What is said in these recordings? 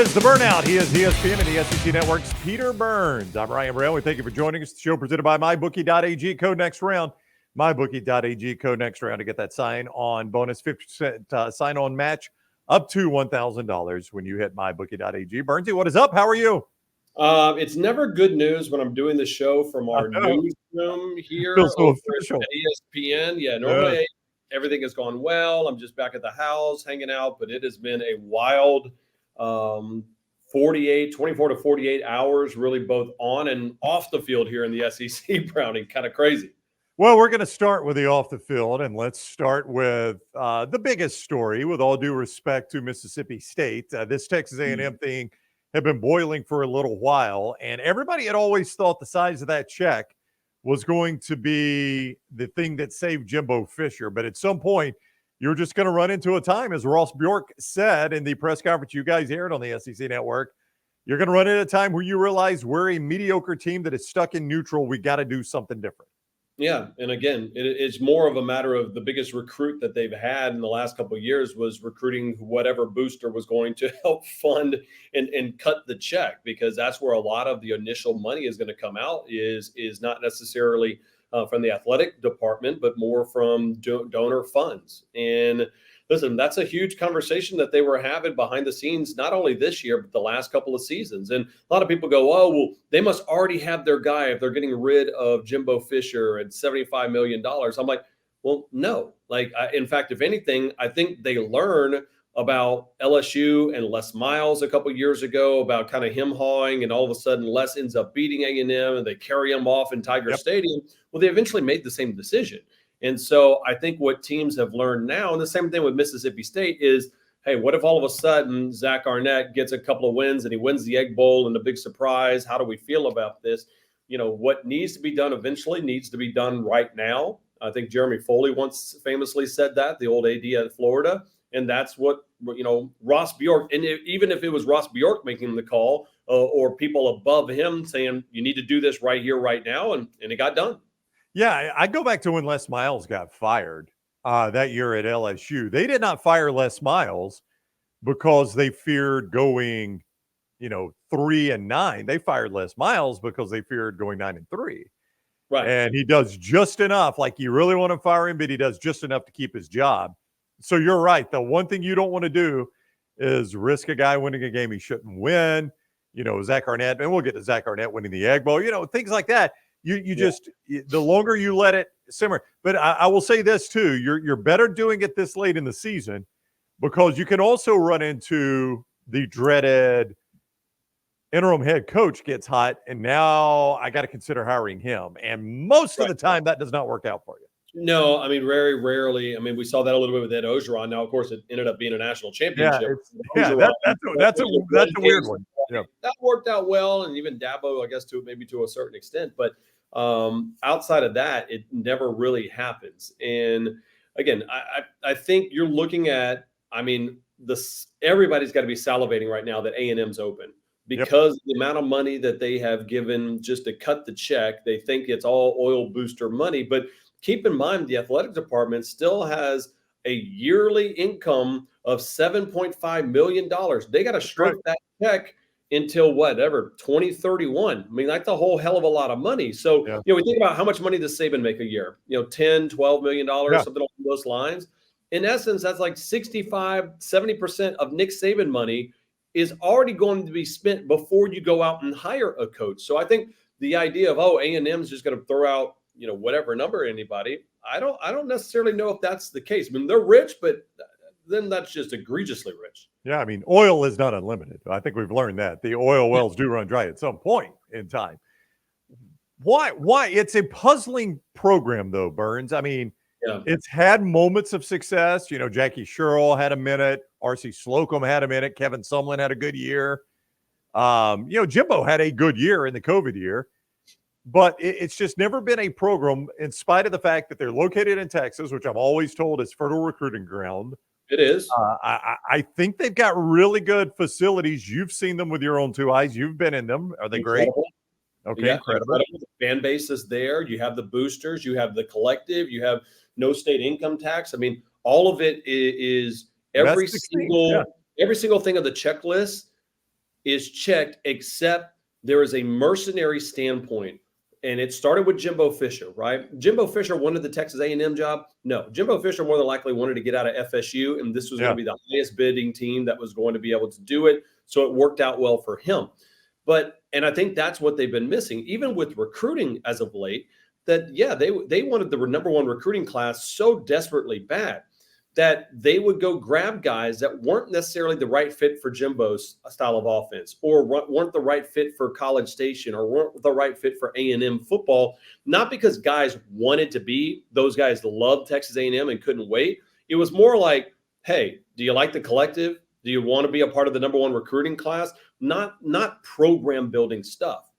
is the Burnout. He is ESPN and the SEC Network's Peter Burns. I'm Ryan Brown. We thank you for joining us. The show presented by MyBookie.ag. Code next round. MyBookie.ag. Code next round to get that sign-on bonus, 50% sign-on match up to $1,000 when you hit MyBookie.ag. Burnsy, what is up? How are you? It's never good news when I'm doing the show from our newsroom here Feels so over official. at ESPN. Yeah, normally everything has gone well. I'm just back at the house hanging out, but it has been a wild 24 to 48 hours, really both on and off the field here in the SEC, Brownie. Kind of crazy. Well, we're going to start with the off the field, and let's start with the biggest story, with all due respect to Mississippi State. This Texas A&M thing had been boiling for a little while, and everybody had always thought the size of that check was going to be the thing that saved Jimbo Fisher. But at some point, you're just going to run into a time, as Ross Bjork said in the press conference you guys aired on the SEC Network, you're going to run into a time where you realize we're a mediocre team that is stuck in neutral. We got to do something different. Yeah, and again, it's more of a matter of the biggest recruit that they've had in the last couple of years was recruiting whatever booster was going to help fund and cut the check, because that's where a lot of the initial money is going to come out is not necessarily from the athletic department, but more from donor funds. And listen, that's a huge conversation that they were having behind the scenes, not only this year, but the last couple of seasons. And a lot of people go, oh, well, they must already have their guy if they're getting rid of Jimbo Fisher at $75 million. I'm like, well, no. In fact, if anything, I think they learn about LSU and Les Miles a couple of years ago about kind of him hawing, and all of a sudden Les ends up beating A&M and they carry him off in Tiger Stadium. Well, they eventually made the same decision. And so I think what teams have learned now, and the same thing with Mississippi State, is, hey, what if all of a sudden Zach Arnett gets a couple of wins and he wins the Egg Bowl and a big surprise? How do we feel about this? You know, what needs to be done eventually needs to be done right now. I think Jeremy Foley once famously said that, the old AD at Florida. And that's what, Ross Bjork, and even if it was Ross Bjork making the call or people above him saying, you need to do this right here, right now, and it got done. Yeah, I go back to when Les Miles got fired that year at LSU. They did not fire Les Miles because they feared going, 3-9. They fired Les Miles because they feared going 9-3. Right. And he does just enough. Like, you really want to fire him, but he does just enough to keep his job. So you're right. The one thing you don't want to do is risk a guy winning a game he shouldn't win. Zach Arnett, and we'll get to Zach Arnett winning the Egg Bowl, things like that. You just, the longer you let it simmer. But I will say this too, you're better doing it this late in the season, because you can also run into the dreaded interim head coach gets hot, and now I got to consider hiring him. And most of the time that does not work out for you. No, I mean, very rarely. I mean, we saw that a little bit with Ed Ogeron. Now, of course, it ended up being a national championship. That's a weird one. Yeah. That worked out well, and even Dabo, I guess, maybe to a certain extent. But outside of that, it never really happens. And again, I think you're looking at, everybody's got to be salivating right now that A&M's open, because the amount of money that they have given just to cut the check, they think it's all oil booster money. But keep in mind, the athletic department still has a yearly income of $7.5 million. They got to stroke that check until whatever 2031. I mean, that's a whole hell of a lot of money. So we think about how much money does Saban make a year, $10-12 million, something along those lines. In essence, that's like 65-70% of Nick Saban money is already going to be spent before you go out and hire a coach. So I think the idea of, A&M is just going to throw out whatever number anybody, I don't necessarily know if that's the case. I mean, they're rich, but then that's just egregiously rich. Yeah, I mean, oil is not unlimited. I think we've learned that. The oil wells do run dry at some point in time. Why? It's a puzzling program, though, Burns. I mean, it's had moments of success. Jackie Sherrill had a minute. R.C. Slocum had a minute. Kevin Sumlin had a good year. Jimbo had a good year in the COVID year. But it's just never been a program, in spite of the fact that they're located in Texas, which I'm always told is fertile recruiting ground. It is. I think they've got really good facilities. You've seen them with your own two eyes. You've been in them. Are they incredible. Great? Okay, incredible. The fan base is there. You have the boosters. You have the collective. You have no state income tax. I mean, all of it is every single thing of the checklist is checked, except there is a mercenary standpoint. And it started with Jimbo Fisher, right? Jimbo Fisher wanted the Texas A&M job. No, Jimbo Fisher more than likely wanted to get out of FSU, and this was going to be the highest bidding team that was going to be able to do it. So it worked out well for him. And I think that's what they've been missing, even with recruiting as of late, that, they wanted the number one recruiting class so desperately bad that they would go grab guys that weren't necessarily the right fit for Jimbo's style of offense, or weren't the right fit for College Station, or weren't the right fit for A&M football, not because guys wanted to be. Those guys loved Texas A&M and couldn't wait. It was more like, hey, do you like the collective? Do you want to be a part of the number one recruiting class? Not program building stuff.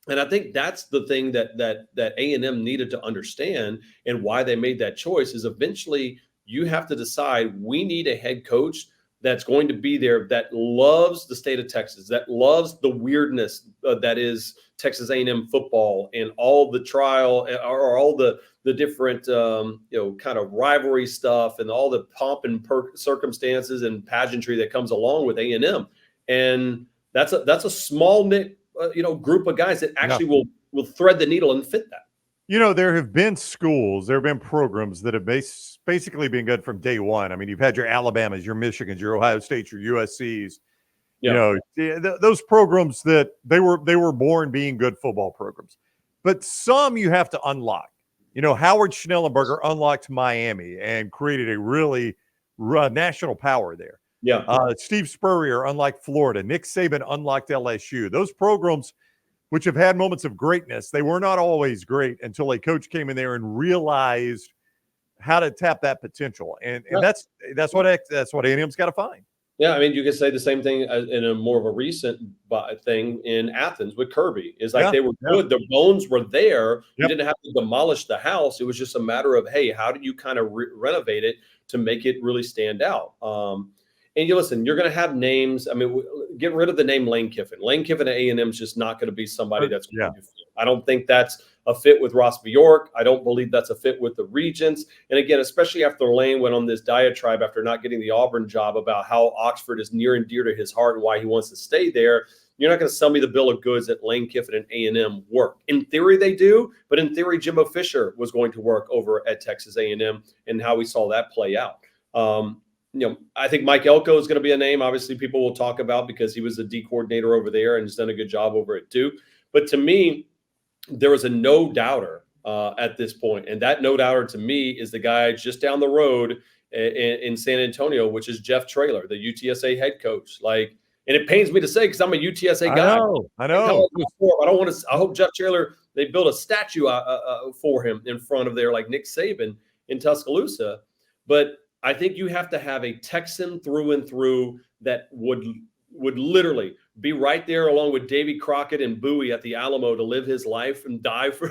And I think that's the thing that A&M needed to understand, and why they made that choice is eventually you have to decide, we need a head coach that's going to be there, that loves the state of Texas, that loves the weirdness that is Texas A&M football, and all the trial, or all the different kind of rivalry stuff, and all the pomp and circumstances and pageantry that comes along with A&M. And that's a small knit group of guys that actually will thread the needle and fit that. There have been schools, there have been programs that have basically been good from day one. I mean, you've had your Alabamas, your Michigans, your Ohio States, your USCs. Those programs that they were born being good football programs. But some you have to unlock. Howard Schnellenberger unlocked Miami and created a really national power there. Steve Spurrier unlocked Florida. Nick Saban unlocked LSU. Those programs, which have had moments of greatness, they were not always great until a coach came in there and realized how to tap that potential. And that's what A&M's got to find. Yeah, I mean, you could say the same thing in a more of a recent thing in Athens with Kirby. It's like they were good. The bones were there. You didn't have to demolish the house. It was just a matter of, hey, how do you kind of renovate it to make it really stand out? And you're going to have names. I mean, get rid of the name Lane Kiffin. Lane Kiffin at A&M is just not going to be somebody that's going to fit. I don't think that's a fit with Ross Bjork. I don't believe that's a fit with the Regents. And again, especially after Lane went on this diatribe after not getting the Auburn job about how Oxford is near and dear to his heart and why he wants to stay there. You're not going to sell me the bill of goods that Lane Kiffin and A&M work. In theory, they do, but in theory, Jimbo Fisher was going to work over at Texas A&M, and how we saw that play out. I think Mike Elko is going to be a name. Obviously, people will talk about, because he was the D coordinator over there and has done a good job over it too. But to me, there was a no doubter at this point, and that no doubter to me is the guy just down the road in San Antonio, which is Jeff Traylor, the UTSA head coach. And it pains me to say, because I'm a UTSA guy. I know. I don't want to. I hope Jeff Traylor, they build a statue for him in front of there, like Nick Saban in Tuscaloosa. But I think you have to have a Texan through and through that would literally be right there along with Davy Crockett and Bowie at the Alamo to live his life and die for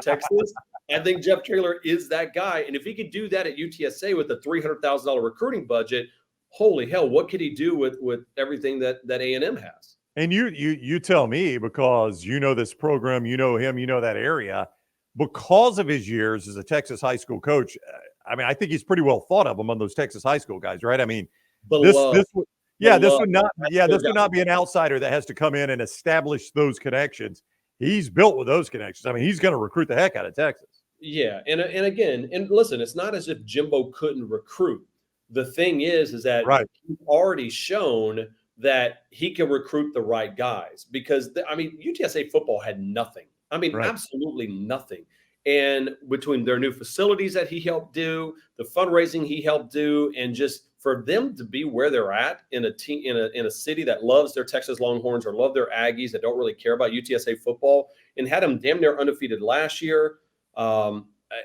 Texas. I think Jeff Traylor is that guy. And if he could do that at UTSA with a $300,000 recruiting budget, holy hell, what could he do with everything that A&M has? And you tell me, because you know this program, you know him, you know that area, because of his years as a Texas high school coach. I mean, I think he's pretty well thought of among those Texas high school guys, right? I mean, this would not be an outsider that has to come in and establish those connections. He's built with those connections. I mean, he's going to recruit the heck out of Texas. Yeah, and again, and listen, it's not as if Jimbo couldn't recruit. The thing is that he's already shown that he can recruit the right guys, because UTSA football had nothing. I mean, absolutely nothing. And between their new facilities that he helped do, the fundraising he helped do, and just for them to be where they're at in a team in a city that loves their Texas Longhorns or love their Aggies, that don't really care about UTSA football, and had them damn near undefeated last year.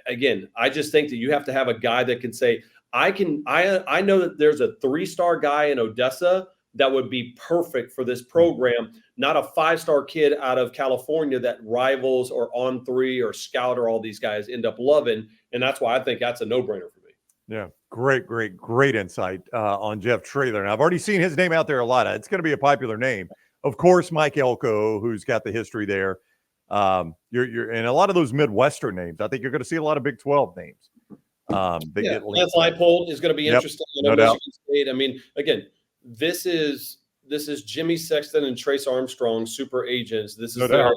Again, I just think that you have to have a guy that can say, I know that there's a 3-star guy in Odessa that would be perfect for this program, not a 5-star kid out of California that Rivals or On 3 or Scout or all these guys end up loving. And that's why I think that's a no-brainer for me. Yeah, great insight on Jeff Traylor. And I've already seen his name out there a lot. It's going to be a popular name. Of course, Mike Elko, who's got the history there. You're and a lot of those Midwestern names. I think you're going to see a lot of Big 12 names. Lance Leipold is going to be interesting. No doubt. State. I mean, again, this is Jimmy Sexton and Trace Armstrong super agents. This is No doubt.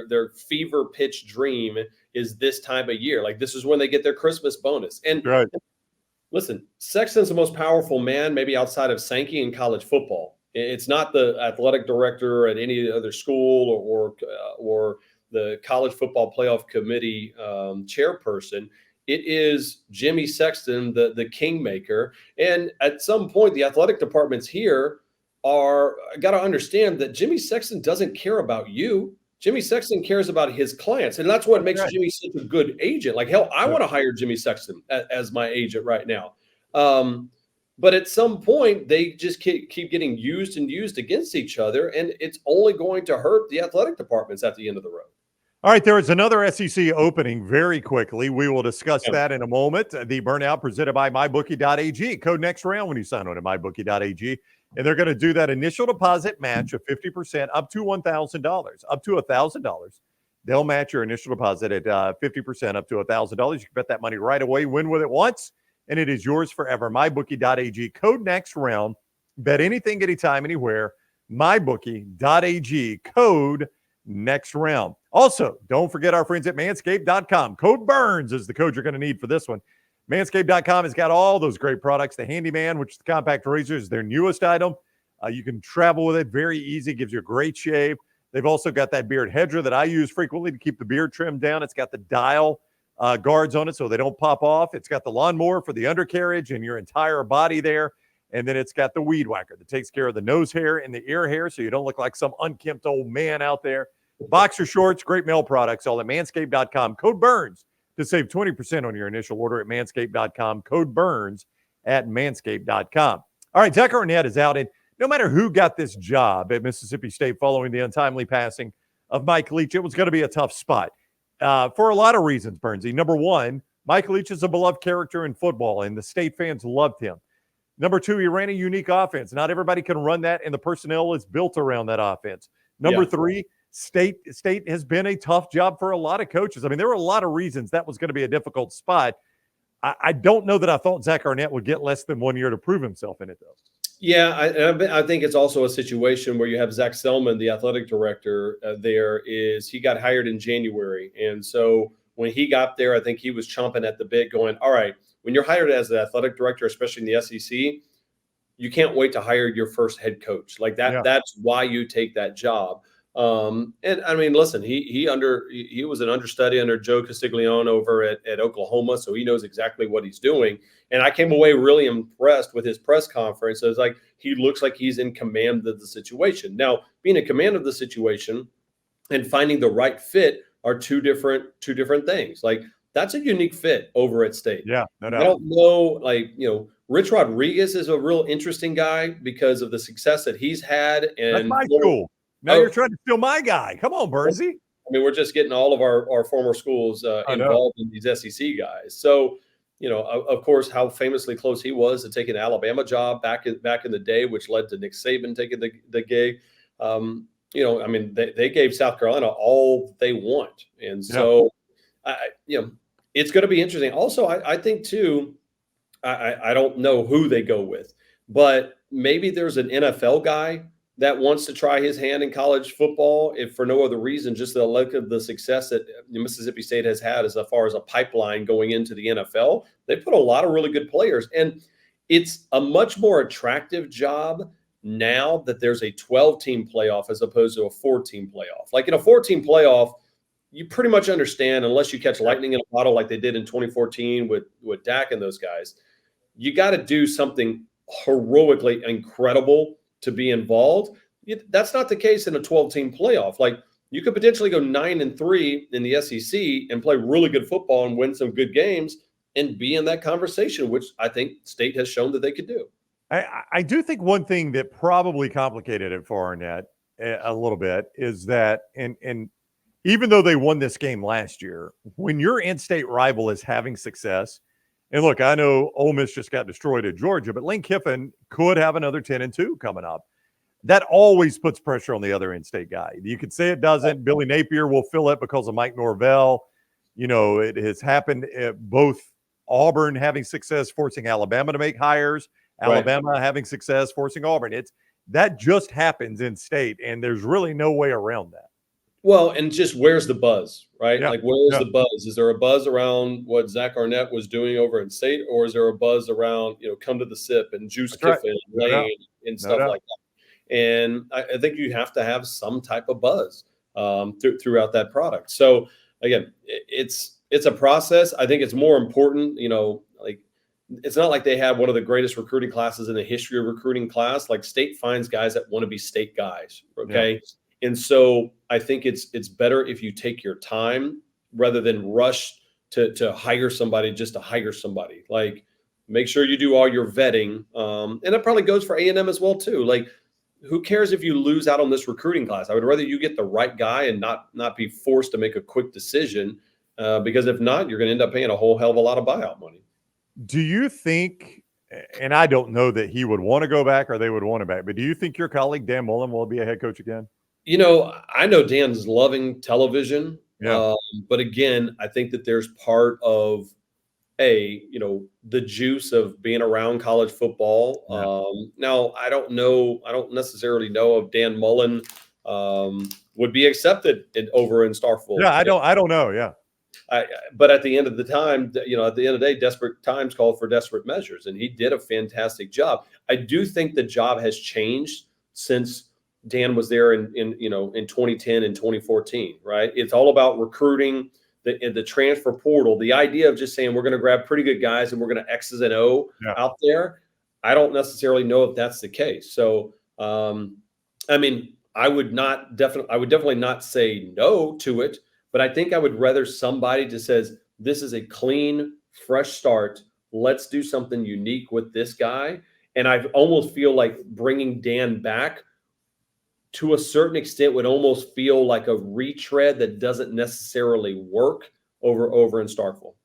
their fever pitch dream is this time of year. Like, this is when they get their Christmas bonus. And Right. listen, Sexton's the most powerful man, maybe outside of Sankey in college football. It's not the athletic director at any other school or the college football playoff committee chairperson. It is Jimmy Sexton, the kingmaker. And at some point, the athletic departments here are got to understand that Jimmy Sexton doesn't care about you. Jimmy Sexton cares about his clients, and that's what makes Jimmy such a good agent. Like, hell, I want to hire Jimmy Sexton as my agent right now. But at some point, they just keep getting used and used against each other, and it's only going to hurt the athletic departments at the end of the road. All right, there is another SEC opening very quickly. We will discuss that in a moment. The Burnout presented by MyBookie.ag. Code next round when you sign on at MyBookie.ag. And they're going to do that initial deposit match of 50% up to $1,000. Up to $1,000. They'll match your initial deposit at 50% up to $1,000. You can bet that money right away, win with it once, and it is yours forever. MyBookie.ag. Code next round. Bet anything, anytime, anywhere. MyBookie.ag. Code next round. Also, don't forget our friends at Manscaped.com. Code BURNS is the code you're going to need for this one. Manscaped.com has got all those great products. The Handyman, which is the compact razor, is their newest item. You can travel with it. Very easy. Gives you a great shave. They've also got that beard hedger that I use frequently to keep the beard trimmed down. It's got the dial guards on it so they don't pop off. It's got the lawnmower for the undercarriage and your entire body there. And then it's got the weed whacker that takes care of the nose hair and the ear hair so you don't look like some unkempt old man out there. Boxer shorts, great male products, all at Manscaped.com. Code BURNS to save 20% on your initial order at Manscaped.com. Code BURNS at Manscaped.com. All right, Zach Arnett is out, and no matter who got this job at Mississippi State following the untimely passing of Mike Leach, it was going to be a tough spot for a lot of reasons, Burnsy. Number one, Mike Leach is a beloved character in football, and the State fans loved him. Number two, he ran a unique offense. Not everybody can run that, and the personnel is built around that offense. Number three, State has been a tough job for a lot of coaches. I mean, there were a lot of reasons that was going to be a difficult spot. I don't know that I thought Zach Arnett would get less than 1 year to prove himself in it, though. Yeah, I think it's also a situation where you have Zach Selman, the athletic director he got hired in January. And so when he got there, I think he was chomping at the bit going, all right, when you're hired as the athletic director, especially in the SEC, you can't wait to hire your first head coach. Like that. Yeah. That's why you take that job. And I mean, listen, he was an understudy under Joe Castiglione over at Oklahoma, so he knows exactly what he's doing. And I came away really impressed with his press conference. It's like he looks like he's in command of the situation. Now, being in command of the situation and finding the right fit are two different things. Like, that's a unique fit over at State. Yeah, no doubt. I don't know, Rich Rodriguez is a real interesting guy because of the success that he's had. And that's my school. Now you're trying to steal my guy. Come on, Burnsy. I mean, we're just getting all of our former schools involved in these SEC guys. So, of course, how famously close he was to taking an Alabama job back in the day, which led to Nick Saban taking the gig. I mean, they gave South Carolina all they want. And so, it's going to be interesting. Also, I think, too, I don't know who they go with, but maybe there's an NFL guy that wants to try his hand in college football, if for no other reason, just the look of the success that Mississippi State has had as far as a pipeline going into the NFL. They put a lot of really good players, and it's a much more attractive job now that there's a 12-team playoff as opposed to a 4-team playoff. Like in a 4-team playoff, you pretty much understand, unless you catch lightning in a bottle like they did in 2014 with Dak and those guys, you got to do something heroically incredible to be involved. That's not the case in a 12-team playoff. Like, you could potentially go 9-3 in the SEC and play really good football and win some good games and be in that conversation, which I think State has shown that they could do. I do think one thing that probably complicated it for Arnett a little bit is that, and even though they won this game last year, when your in-state rival is having success, and look, I know Ole Miss just got destroyed at Georgia, but Lane Kiffin could have another 10-2 coming up. That always puts pressure on the other in-state guy. You could say it doesn't. Billy Napier will fill it because of Mike Norvell. It has happened at both Auburn having success, forcing Alabama to make hires, Alabama having success, forcing Auburn. that just happens in state, and there's really no way around that. Well, and just where's the buzz, right? Yeah. Like, where's Yeah. the buzz? Is there a buzz around what Zach Arnett was doing over in state, or is there a buzz around, come to the sip and Juice That's right. Kiffin and No doubt. Lane and No stuff doubt. like that? And I think you have to have some type of buzz throughout that product. So again, it's a process. I think it's more important, like it's not like they have one of the greatest recruiting classes in the history of recruiting class. Like state finds guys that want to be state guys. Okay. Yeah. And so I think it's better if you take your time rather than rush to hire somebody just to hire somebody. Like make sure you do all your vetting. And it probably goes for A&M as well too. Like who cares if you lose out on this recruiting class? I would rather you get the right guy and not be forced to make a quick decision. Because if not, you're going to end up paying a whole hell of a lot of buyout money. Do you think, and I don't know that he would want to go back or they would want him back, but do you think your colleague Dan Mullen will be a head coach again? I know Dan's loving television. Yeah. But again, I think that there's part of the juice of being around college football. Yeah. Now I don't necessarily know if Dan Mullen would be accepted over in Starkville. Yeah, I don't know. Yeah. But at the end of the time, at the end of the day, desperate times call for desperate measures, and he did a fantastic job. I do think the job has changed since Dan was there in 2010 and 2014, right? It's all about recruiting, the transfer portal, the idea of just saying we're going to grab pretty good guys and we're going to X's and O out there. I don't necessarily know if that's the case. So, I would definitely not say no to it. But I think I would rather somebody just says, this is a clean, fresh start. Let's do something unique with this guy. And I almost feel like bringing Dan back to a certain extent would almost feel like a retread that doesn't necessarily work over in Starkville.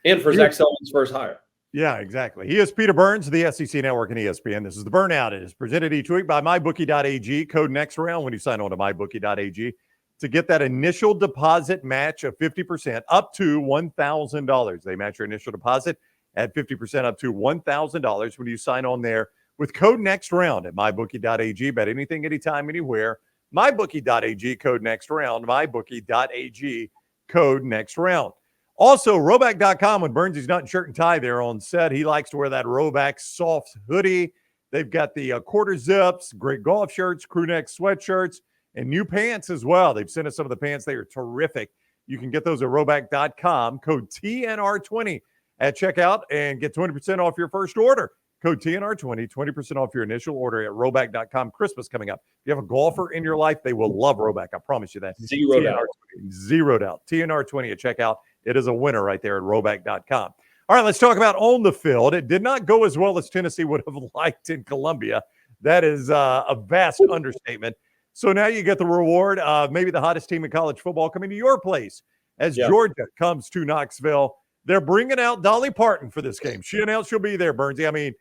And for Zach Selman's first hire. Yeah, exactly. He is Peter Burns, the SEC Network and ESPN. This is the Burnout. It is presented each week by MyBookie.ag. Code next round when you sign on to MyBookie.ag. To get that initial deposit match of 50% up to $1,000. They match your initial deposit at 50% up to $1,000 when you sign on there with code next round at mybookie.ag. Bet anything, anytime, anywhere. MyBookie.ag, code next round. MyBookie.ag, code next round. Also, Roback.com, when Burnsy's not in shirt and tie there on set, he likes to wear that Roback soft hoodie. They've got the quarter zips, great golf shirts, crew neck sweatshirts, and new pants as well. They've sent us some of the pants. They are terrific. You can get those at Roback.com. Code TNR20 at checkout and get 20% off your first order. Code TNR20, 20% off your initial order at Roback.com. Christmas coming up. If you have a golfer in your life, they will love Roback. I promise you that. Zero doubt. Zero doubt. TNR20 at checkout. It is a winner right there at Roback.com. All right, let's talk about on the field. It did not go as well as Tennessee would have liked in Columbia. That is a vast understatement. So now you get the reward of maybe the hottest team in college football coming to your place as Georgia comes to Knoxville. They're bringing out Dolly Parton for this game. She announced she'll be there, Burnsy. I mean,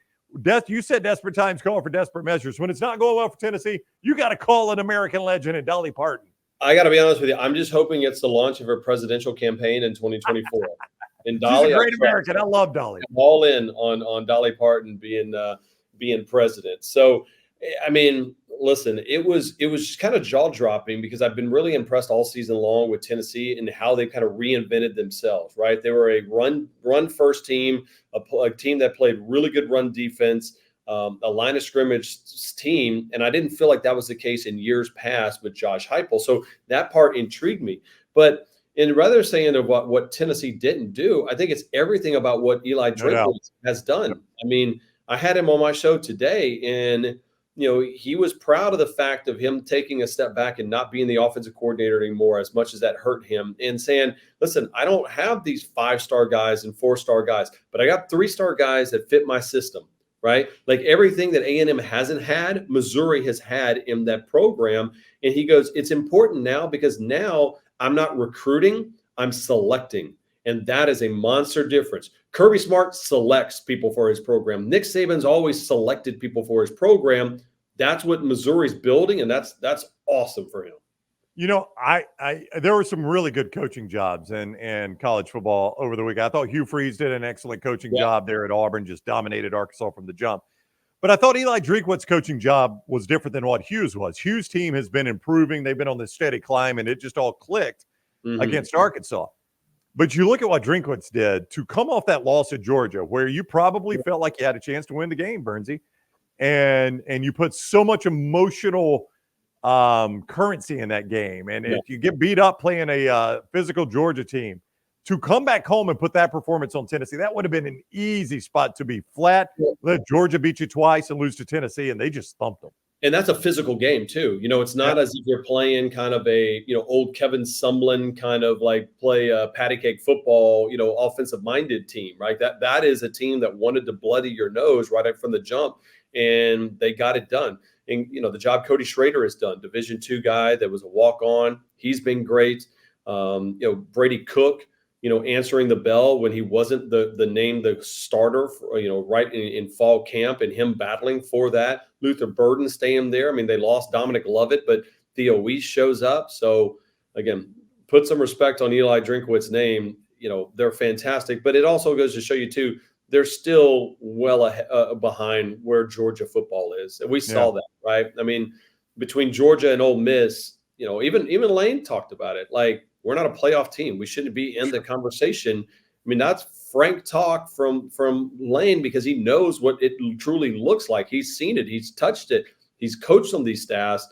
you said desperate times call for desperate measures. When it's not going well for Tennessee, you got to call an American legend and Dolly Parton. I got to be honest with you. I'm just hoping it's the launch of her presidential campaign in 2024. And Dolly, she's a great American. I love Dolly. I'm all in on Dolly Parton being president. So, I mean, listen, it was just kind of jaw-dropping because I've been really impressed all season long with Tennessee and how they kind of reinvented themselves, right? They were a run-first team, a team that played really good run defense, a line of scrimmage team, and I didn't feel like that was the case in years past with Josh Heupel. So that part intrigued me. But rather saying about what Tennessee didn't do, I think it's everything about what Eli Drinkwitz has done. I mean, I had him on my show today, and he was proud of the fact of him taking a step back and not being the offensive coordinator anymore, as much as that hurt him, and saying, listen, I don't have these 5-star guys and 4-star guys, but I got 3-star guys that fit my system, right? Like everything that A&M hasn't had, Missouri has had in that program. And he goes, it's important now because now I'm not recruiting, I'm selecting. And that is a monster difference. Kirby Smart selects people for his program. Nick Saban's always selected people for his program. That's what Missouri's building, and that's awesome for him. There were some really good coaching jobs in college football over the week. I thought Hugh Freeze did an excellent coaching job there at Auburn, just dominated Arkansas from the jump. But I thought Eli Drinkwitz's coaching job was different than what Hughes was. Hughes' team has been improving. They've been on this steady climb, and it just all clicked against Arkansas. But you look at what Drinkwitz did to come off that loss at Georgia, where you probably felt like you had a chance to win the game, Bernsey, and you put so much emotional currency in that game. And if you get beat up playing a physical Georgia team, to come back home and put that performance on Tennessee, that would have been an easy spot to be flat. Let Georgia beat you twice and lose to Tennessee, and they just thumped them. And that's a physical game too. It's not as if you're playing kind of a, old Kevin Sumlin kind of like play patty cake football, offensive minded team, right? That is a team that wanted to bloody your nose right from the jump, and they got it done. And, the job Cody Schrader has done, Division II guy that was a walk-on. He's been great. Brady Cook, answering the bell when he wasn't the starter, for, right in fall camp, and him battling for that. Luther Burden staying there. I mean, they lost Dominic Lovett, but Theo Weiss shows up. So again, put some respect on Eli Drinkwitz's name. They're fantastic, but it also goes to show you too, they're still well behind where Georgia football is. And we saw that, right? I mean, between Georgia and Ole Miss, even Lane talked about it. Like, we're not a playoff team. We shouldn't be in the conversation. I mean, that's frank talk from Lane, because he knows what it truly looks like. He's seen it. He's touched it. He's coached on these staffs.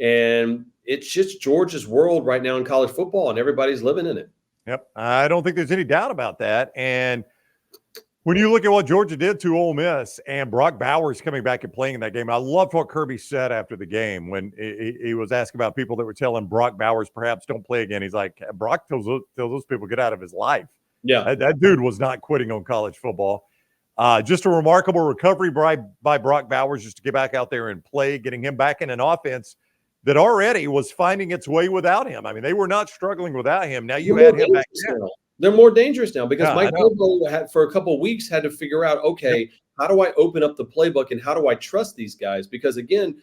And it's just Georgia's world right now in college football, and everybody's living in it. Yep. I don't think there's any doubt about that. And when you look at what Georgia did to Ole Miss and Brock Bowers coming back and playing in that game, I loved what Kirby said after the game when he was asking about people that were telling Brock Bowers perhaps don't play again. He's like, Brock tells those people get out of his life. Yeah. That dude was not quitting on college football. Just a remarkable recovery by Brock Bowers just to get back out there and play, getting him back in an offense that already was finding its way without him. I mean, they were not struggling without him. Now you add him back in. They're more dangerous now because Mike Bobo had for a couple of weeks had to figure out, okay, how do I open up the playbook and how do I trust these guys? Because again,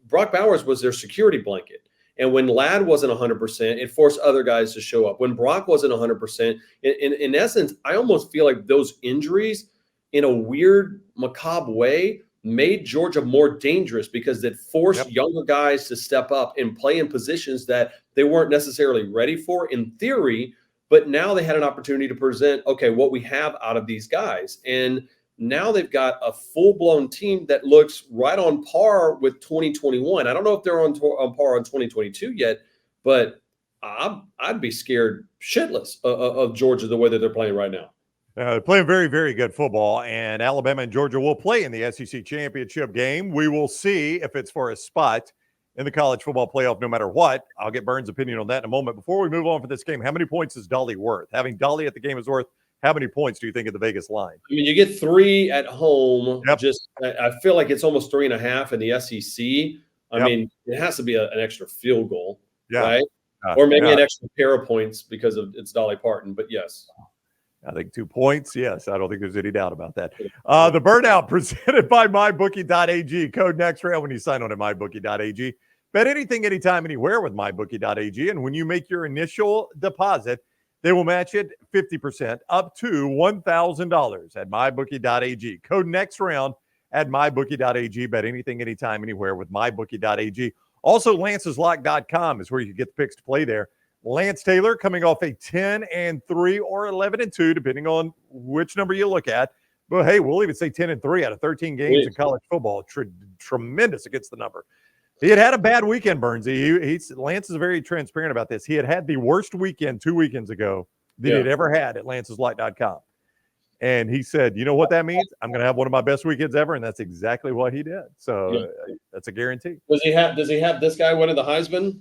Brock Bowers was their security blanket. And when Ladd wasn't 100%, it forced other guys to show up. When Brock wasn't 100%, in essence, I almost feel like those injuries in a weird, macabre way made Georgia more dangerous because it forced younger guys to step up and play in positions that they weren't necessarily ready for in theory. But now they had an opportunity to present, okay, what we have out of these guys. And now they've got a full-blown team that looks right on par with 2021. I don't know if they're on par on 2022 yet, but I'd be scared shitless of Georgia the way that they're playing right now. They're playing very, very good football, and Alabama and Georgia will play in the SEC championship game. We will see if it's for a spot in the college football playoff no matter what. I'll get Burns' opinion on that in a moment. Before we move on for this game, how many points is Dolly worth? Having Dolly at the game is worth how many points do you think of the Vegas line? I mean, you get 3 at home. Just I feel like it's almost 3.5 in the SEC. I mean, it has to be an extra field goal, right? Or maybe an extra pair of points because it's Dolly Parton. But yes. I think 2 points. Yes, I don't think there's any doubt about that. The Burnout presented by MyBookie.ag. Code next round when you sign on at MyBookie.ag. Bet anything, anytime, anywhere with MyBookie.ag. And when you make your initial deposit, they will match it 50% up to $1,000 at MyBookie.ag. Code next round at MyBookie.ag. Bet anything, anytime, anywhere with MyBookie.ag. Also, Lance'sLock.com is where you get the picks to play there. Lance Taylor coming off a 10-3 or 11-2, depending on which number you look at. But hey, we'll even say 10-3 out of 13 games in college football. Tremendous against the number. He had a bad weekend, Burnsy. Lance is very transparent about this. He had the worst weekend 2 weekends ago that he had ever had at Lance'sLock.com. And he said, you know what that means? I'm going to have one of my best weekends ever. And that's exactly what he did. So that's a guarantee. Does he have this guy winning the Heisman?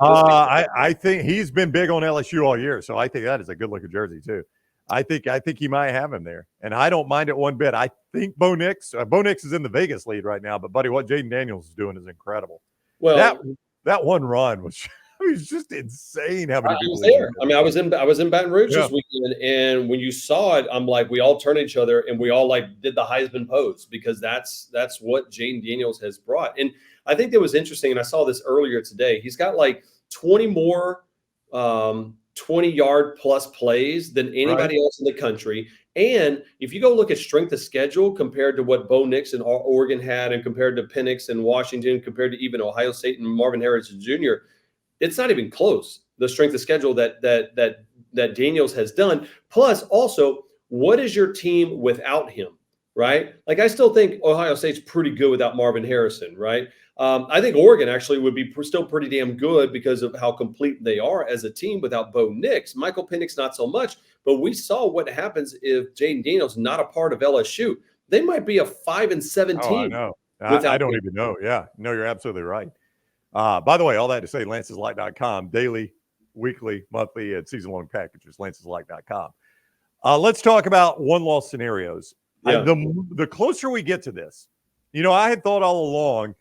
I think he's been big on LSU all year. So I think that is a good looking jersey too. I think he might have him there. And I don't mind it one bit. I think Bo Nix is in the Vegas lead right now. But buddy, what Jaden Daniels is doing is incredible. Well, that one run was it was just insane how many people was there. I mean, I was in Baton Rouge this weekend, and when you saw it, I'm like, we all turned to each other and we all like did the Heisman pose because that's what Jaden Daniels has brought. And I think that was interesting, and I saw this earlier today. He's got like 20 more 20-yard plus plays than anybody else in the country. And if you go look at strength of schedule compared to what Bo Nix and Oregon had, and compared to Penix and Washington, compared to even Ohio State and Marvin Harrison Jr., it's not even close. The strength of schedule that Daniels has done. Plus, also, what is your team without him? Right? Like, I still think Ohio State's pretty good without Marvin Harrison, right? I think Oregon actually would be still pretty damn good because of how complete they are as a team without Bo Nix. Michael Penix, not so much. But we saw what happens if Jaden Daniels not a part of LSU. They might be a 5-7 team. I know. I don't even know. Yeah. No, you're absolutely right. By the way, all that to say, lanceslight.com, daily, weekly, monthly, and season-long packages, lanceslight.com. Let's talk about one-loss scenarios. Yeah. The closer we get to this, I had thought all along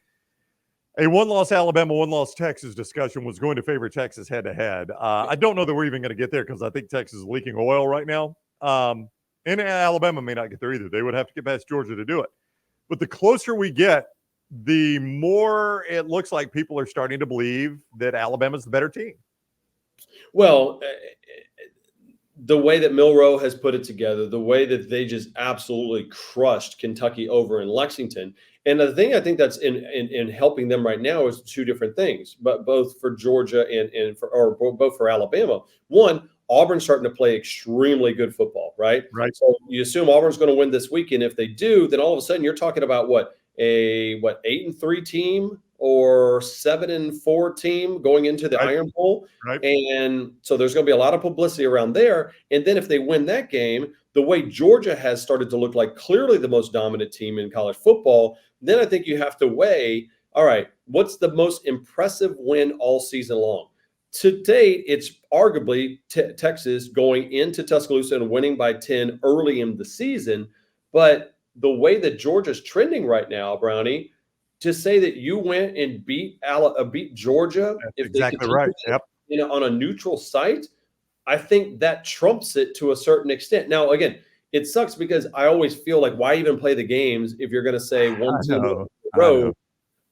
a one-loss Alabama, one-loss Texas discussion was going to favor Texas head-to-head. I don't know that we're even going to get there because I think Texas is leaking oil right now. And Alabama may not get there either. They would have to get past Georgia to do it. But the closer we get, the more it looks like people are starting to believe that Alabama's the better team. Well, the way that Milroe has put it together, the way that they just absolutely crushed Kentucky over in Lexington. And the thing I think that's in helping them right now is two different things, but both for Georgia and both for Alabama. One, Auburn's starting to play extremely good football, right? Right. So you assume Auburn's going to win this weekend. If they do, then all of a sudden you're talking about a 8-3 team or 7-4 team going into the Iron Bowl. Right. And so there's going to be a lot of publicity around there. And then if they win that game, the way Georgia has started to look like clearly the most dominant team in college football, then I think you have to weigh, all right, what's the most impressive win all season long? To date, it's arguably Texas going into Tuscaloosa and winning by 10 early in the season. But the way that Georgia's trending right now, Brownie, to say that you went and beat Georgia, that's exactly right. Yep. On a neutral site, I think that trumps it to a certain extent. Now, again, it sucks because I always feel like, why even play the games if you're going to say one team on the road?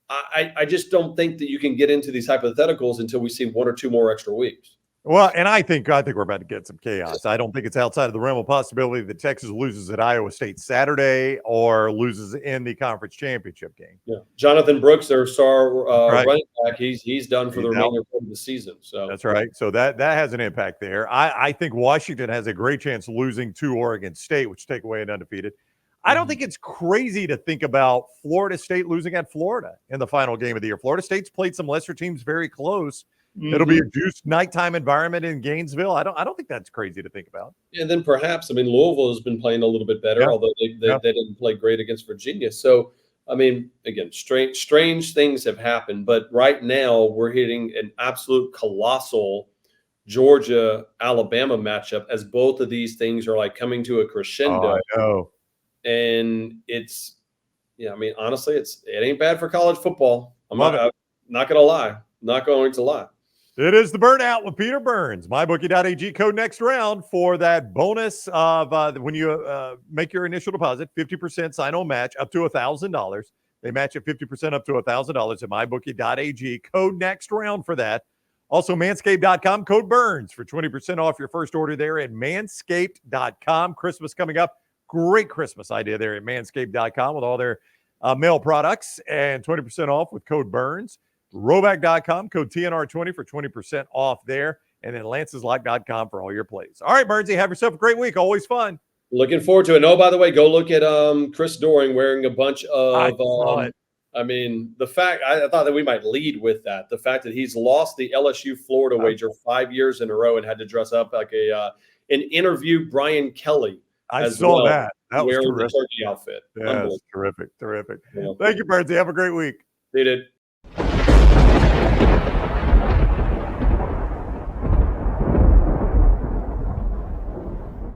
I just don't think that you can get into these hypotheticals until we see 1 or 2 more extra weeks. Well, and I think we're about to get some chaos. I don't think it's outside of the realm of possibility that Texas loses at Iowa State Saturday or loses in the conference championship game. Yeah, Jonathan Brooks, their star running back, he's done for the remainder of the season. So that's right. So that has an impact there. I think Washington has a great chance of losing to Oregon State, which take away an undefeated. I don't think it's crazy to think about Florida State losing at Florida in the final game of the year. Florida State's played some lesser teams very close. Mm-hmm. It'll be a juiced nighttime environment in Gainesville. I don't think that's crazy to think about. And then perhaps, Louisville has been playing a little bit better, although they didn't play great against Virginia. So, again, strange things have happened. But right now we're hitting an absolute colossal Georgia-Alabama matchup as both of these things are like coming to a crescendo. Oh, I know. And it's, honestly, it ain't bad for college football. I'm not going to lie. Not going to lie. It is the Burnout with Peter Burns. MyBookie.ag code next round for that bonus of when you make your initial deposit, 50% sign-on match up to $1,000. They match at 50% up to $1,000 at MyBookie.ag. Code next round for that. Also, Manscaped.com, code Burns for 20% off your first order there at Manscaped.com. Christmas coming up. Great Christmas idea there at Manscaped.com with all their male products and 20% off with code Burns. Roback.com, code TNR20 for 20% off there. And then lanceslight.com for all your plays. All right, Burnsy, have yourself a great week. Always fun. Looking forward to it. And, oh, by the way, go look at Chris Doering wearing a bunch of the fact I thought that we might lead with that. The fact that he's lost the LSU Florida wager 5 years in a row and had to dress up like an interview Brian Kelly. I saw that. That was wearing terrific. The turkey outfit. Yeah, terrific. Yeah. Thank you, Burnsy. Have a great week. They did.